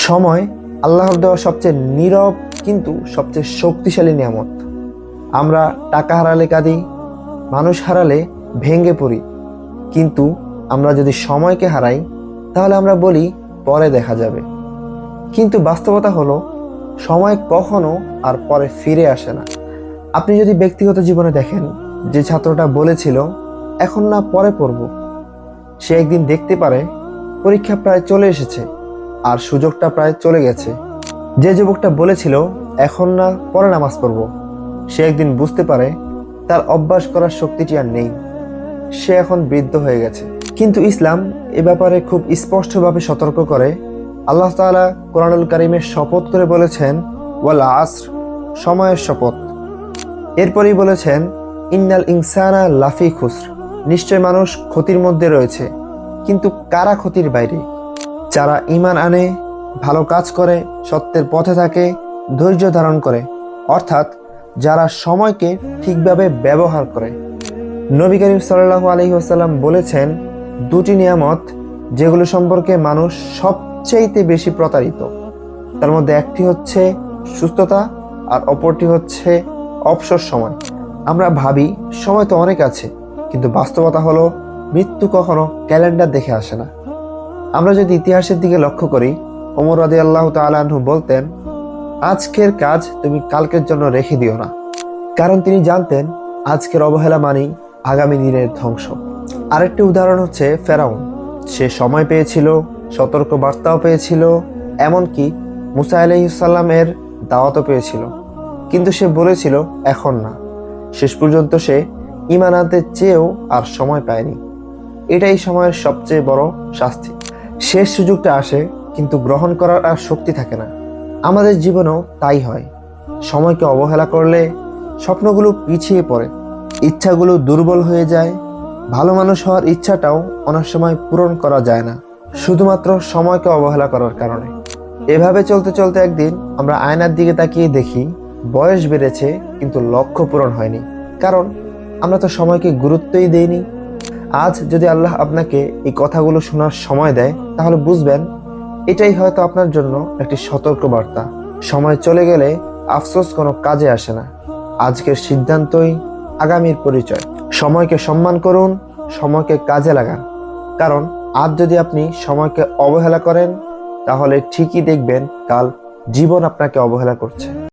সময় আল্লাহর দেওয়া সবচেয়ে নীরব কিন্তু সবচেয়ে শক্তিশালী নিয়ামত। আমরা টাকা হারালে কাঁদি, মানুষ হারালে ভেঙে পড়ি, কিন্তু আমরা যদি সময়কে হারাই তাহলে আমরা বলি পরে দেখা যাবে। কিন্তু বাস্তবতা হলো সময় কখনো আর পরে ফিরে আসে না। আপনি যদি ব্যক্তিগত জীবনে দেখেন, যে ছাত্রটা বলেছিল এখন না পরে পড়ব, সে একদিন দেখতে পারে পরীক্ষা প্রায় চলে এসেছে আর সুযোগটা প্রায় চলে গেছে। যে যুবকটা বলেছিল এখন না পরে নামাজ পড়ব, সে একদিন বুঝতে পারে তার অভ্যাস করার শক্তিটি আর নেই, সে এখন বৃদ্ধ হয়ে গেছে। কিন্তু ইসলাম এ ব্যাপারে খুব স্পষ্টভাবে সতর্ক করে। আল্লাহ তাআলা কোরআনুল কারীমে শপথ করে বলেছেন ওয়াল আসর, সময়ের শপথ। এরপরই বলেছেন ইন্নাল ইনসানা লাফি খুসর, নিশ্চয় মানুষ ক্ষতির মধ্যে রয়েছে। কিন্তু কারা ক্ষতির বাইরে? যারা ঈমান আনে, ভালো কাজ করে, সত্যের পথে থাকে, ধৈর্য ধারণ করে, অর্থাৎ যারা সময়কে ঠিকভাবে ব্যবহার করে। নবী করিম সাল্লাল্লাহু আলাইহি ওয়াসাল্লাম বলেছেন দুটি নিয়ামত যেগুলো সম্পর্কে মানুষ সবচেয়ে বেশি প্রতারিত, তার মধ্যে একটি হচ্ছে সুস্থতা আর অপরটি হচ্ছে অবসর সময়। আমরা ভাবি সময় তো অনেক আছে, কিন্তু বাস্তবতা হলো মৃত্যু কখনো ক্যালেন্ডার দেখে আসে না। আমরা যদি ইতিহাসের দিকে লক্ষ্য করি, ওমর রাদিয়াল্লাহু তাআলা আনহু বলতেন আজকের কাজ তুমি কালকের জন্য রেখে দিও না, কারণ তিনি জানতেন আজকের অবহেলা মানেই আগামী দিনের ধ্বংস। আরেকটি উদাহরণ হচ্ছে ফেরাউন। সে সময় পেয়েছিল, সতর্ক বার্তাও পেয়েছিল, এমনকি মুসা আলাইহিস সালামের দাওয়াতও পেয়েছিল, কিন্তু সে বলেছিল এখন না। শেষ পর্যন্ত সে ঈমান আনতে চেয়েও আর সময় পায়নি। এটাই সময়ের সবচেয়ে বড় শাস্তি। শেষ সুযোগটা আসে, কিন্তু গ্রহণ করার আর শক্তি থাকে না। আমাদের জীবনেও তাই হয়। সময়কে অবহেলা করলে স্বপ্নগুলো পিছিয়ে পড়ে, ইচ্ছাগুলো দুর্বল হয়ে যায়। ভালো মানুষ হওয়ার ইচ্ছাটাও অনেক সময় পূরণ করা যায় না, শুধুমাত্র সময়কে অবহেলা করার কারণে। এভাবে চলতে চলতে একদিন আমরা আয়নার দিকে তাকিয়ে দেখি বয়স বেড়েছে কিন্তু লক্ষ্য পূরণ হয়নি, কারণ আমরা তো সময়কে গুরুত্বই দেইনি। আজ যদি আল্লাহ আপনাকে এই কথাগুলো শোনার সময় দেয়, তাহলে বুঝবেন এটাই হয়তো আপনার জন্য একটি সতর্ক বার্তা। সময় চলে গেলে আফসোস কোনো কাজে আসে না। আজকের সিদ্ধান্তই আগামীর পরিচয়। সময়কে সম্মান করুন, সময়কে কাজে লাগান, কারণ আজ যদি আপনি সময়কে অবহেলা করেন তাহলে ঠিকই দেখবেন কাল জীবন আপনাকে অবহেলা করছে।